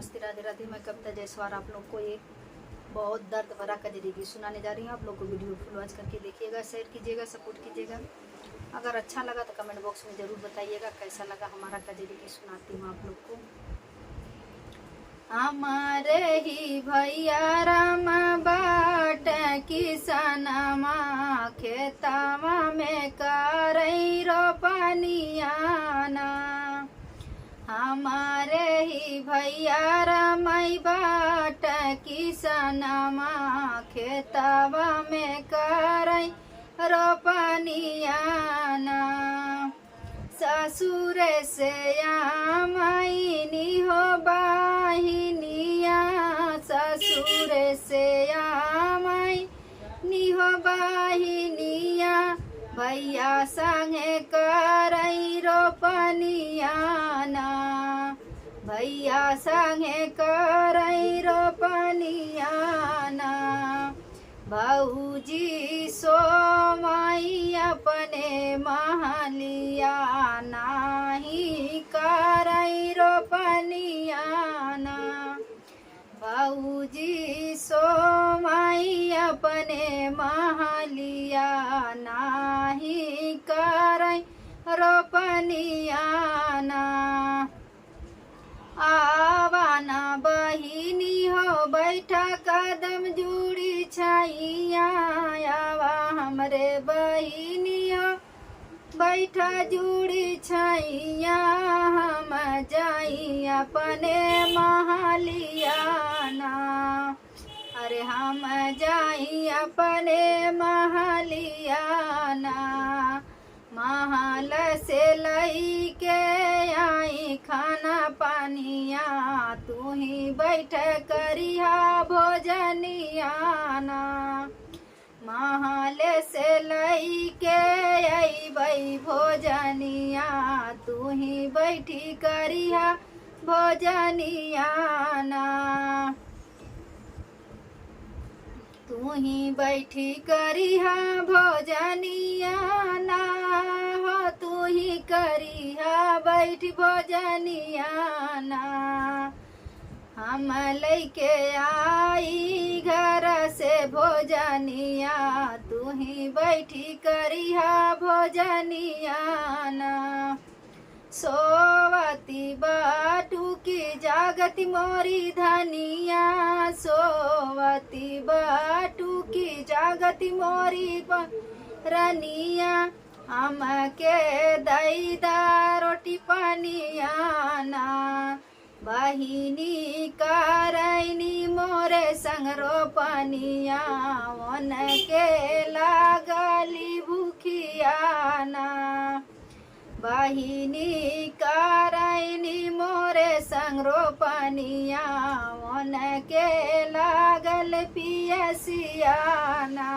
नमस्ते, राधे राधे। मैं कविता जायसवाल आप लोग को एक बहुत दर्द भरा कजरी गीत सुनाने जा रही हूँ। आप लोग को वीडियो फुल वॉच करके देखिएगा, शेयर कीजिएगा, सपोर्ट कीजिएगा। अगर अच्छा लगा तो कमेंट बॉक्स में ज़रूर बताइएगा कैसा लगा हमारा कजरी गीत। सुनाती हूँ आप लोग को। हमारे ही भैया राम बाट किसनमा खेतवा में करई रोपनियाना। हमारे ही भैया रामई बाट किसनमा खेतवा में करई रोपनियाना। ससुर से आमईनी हो बाहिनिया, ससुर से आमईनी हो बाहिनिया। भैया संगे करई रोपनियाना, भैया संगे करई रोपनियाना। भौजी सोमई अपने महलिया नाही करई रोपनियाना। भौजी सोमई अपने महलिया नाही करई रोपनियाना। आवाना बहिनी हो बैठा कदम जुड़ी छैया, आवा हमरे बहिनी हो बैठा जुड़ी छैया। हम जाई अपने महलियाना, अरे हम जाई अपने महलियाना। महल से लई के आई खाना पानिया, तू ही बैठ करिया भोजनियाना। महल से लई के आई बई भोजनिया, तू ही बैठी करिया भोजनियाना। तू ही बैठी करिहा भोजनियाना हो, तू ही करिहा बैठी भोजनियाना। हम लैके आई घर से भोजनिया, तू ही बैठी करिहा भोजनियाना। सोवती बाटू की जागती मोरी धनिया, सोवती बाटू की जागती मोरी रनिया। हम के दैदा रोटी पानियाना, बहिनी करैनी मोरे संग रोपनिया। वन के लागली भूखियाना, बहिनी करैनी मोरे संग रोपनिया। वन के लागल पियसियाना।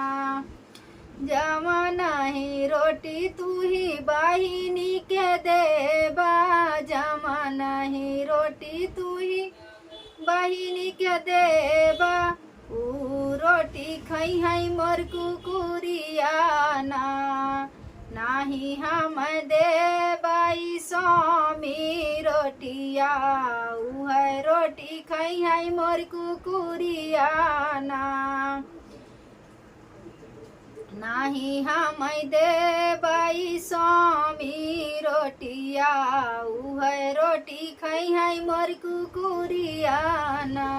जमा ही रोटी तू ही बहिनी के देबा, जमा ही रोटी तू ही बहिनी के देबा। ऊ रोटी खई है मोर कुकुरियाना, नाही हम देबाई स्वामी रोटिया। ऊ है रोटी खई है मोर कुकुरियाना, नाही हम देबाई स्वामी रोटिया। ऊ है रोटी खई है मोर कुकुरियाना।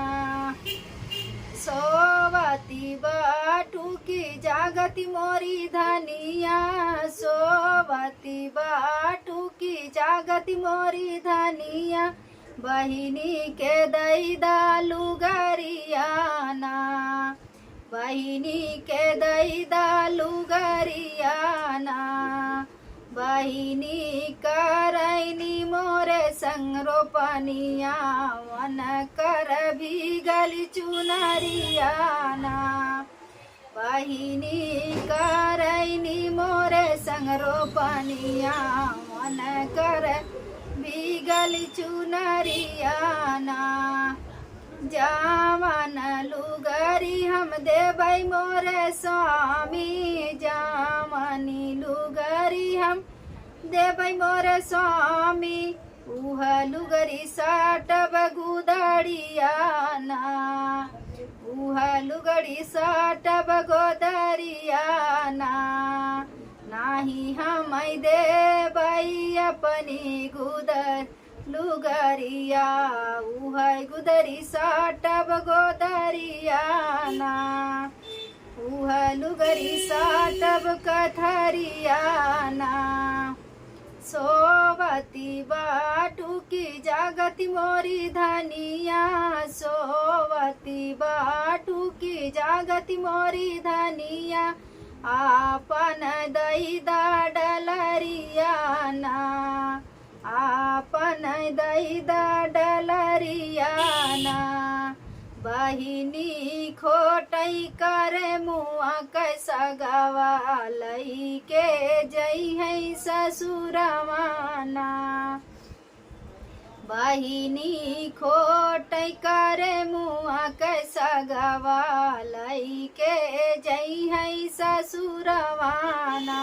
सोवती बाटू की जागती मोरी धनिया, सोवती बाटू की जागती मोरी धनिया। बहिनी के दैदा लुगरियाना, बहिनी के दैदा लुगरियाना। बहिनी करैनी मोरे संग रोपनिया, वन कर भी गली चुनरियाना। बहिनी करैनी मोरे संग रोपनिया, वन कर भी गली चुनरियाना। जावन लुगरी हम देबै मोरे स्वामी, जामनी लुगरी हम देबै मोरे स्वामी। उह लुगरी साटब गुदा गोदड़ियाना उहा लुगड़ी साटब गोदरियाना नाही हम देबई अपनी गुदर लुगरिया उहा गुदरी साटब गोदरियाना उहा लुगरी साटब कथरियाना सोवती बाटू की जागती मोरी धनिया सोवती बाटू की जागती मोरी धनिया आपन दई डलरियाना आपन दई डलरियाना बहिनी खोटई करे मुआ कैसा गवालई के जई है ससुरवाना बहिनी खोटई करे मुआ कैसा गवालई के जई है ससुरवाना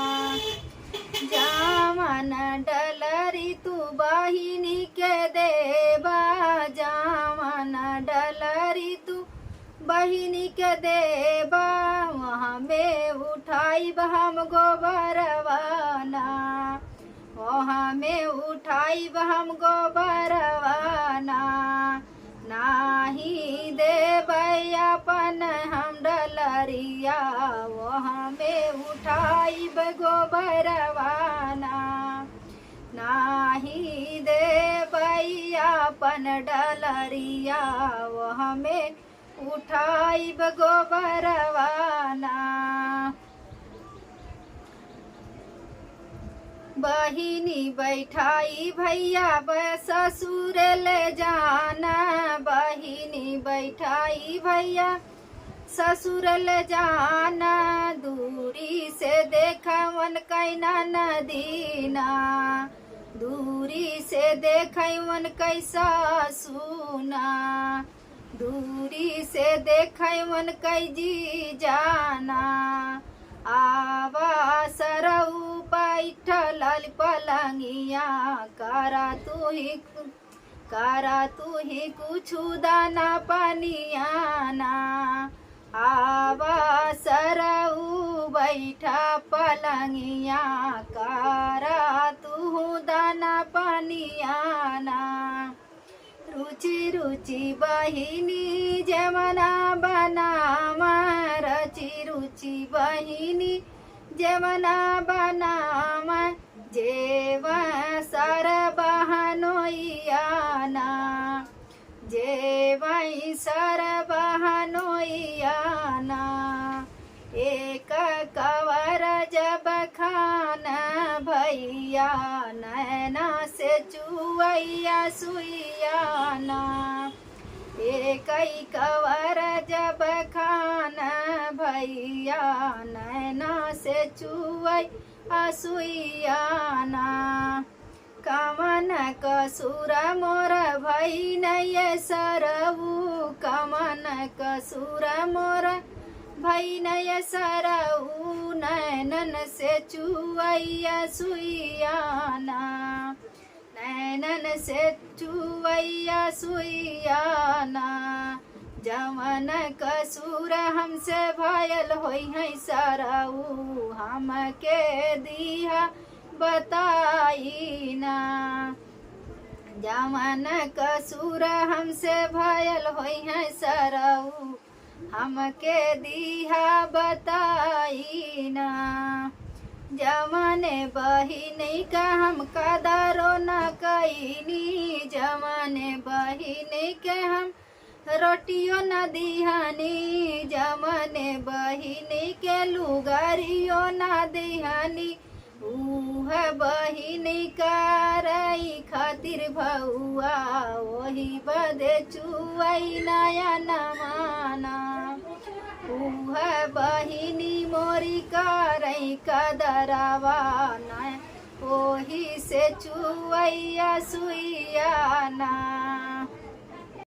जामन डलरी तू बहिनी के देबा जामन डलरी तू बहिनी के देबा वहाँ में उठाई हम गोबरवाना वहाँ में उठाई हम गोबरवाना नाही देबै अपन हम डलरिया वहाँ में उठाई गोबरवाना नाही देबै अपन डलरिया वहाँ में उठाई गोबरवाना बहिनी बैठाई भैया ससुर ले जाना बहिनी बैठाई भैया ससुर ले जाना दूरी से देखवन कैना नदीना दूरी से देखवन कैसा सुना दूरी से देखवन कैजी जाना आवा सरऊ बैठल पलंगिया करा तू ही कुछ दाना पनियाना आवा सरऊ बैठा पलंगिया करा तू दाना पनियाना रुचि रुचि बहिनी जमना बनामा रचि रुचि बहिनी जमना बनामा जेव सर बहनोइयाना जेव सर बहनोइयाना एक कवर जब खाना भैया नैना से चुवैया सुइयाना एक कवर जब खाना भैया नैना से चुवै असुइयाना कमन कसूर मोर भई नय सरऊ कमन कसूर मोर भई नय सरऊ नैनन से चुवैया सुइयाना नैनन से चुवैया सुइयाना जवन कसूर हमसे भयल होई है सरऊ हमके दिया बताई ना जवन कसूर हमसे भयल होई है सरऊ हमके दिया बताई ना जमने बहिनी का हम कदरो न कईनी जमने बहिनी के हम रोटियो न दिहानी जमने बहिनी के लुगारियो न दिहानी उह बहिनी करई खातिर भौआ वही बदे चुवई नया नमाना उह बहिनी मोरी करई कदरवा न ओही से चुवैया सुइया ना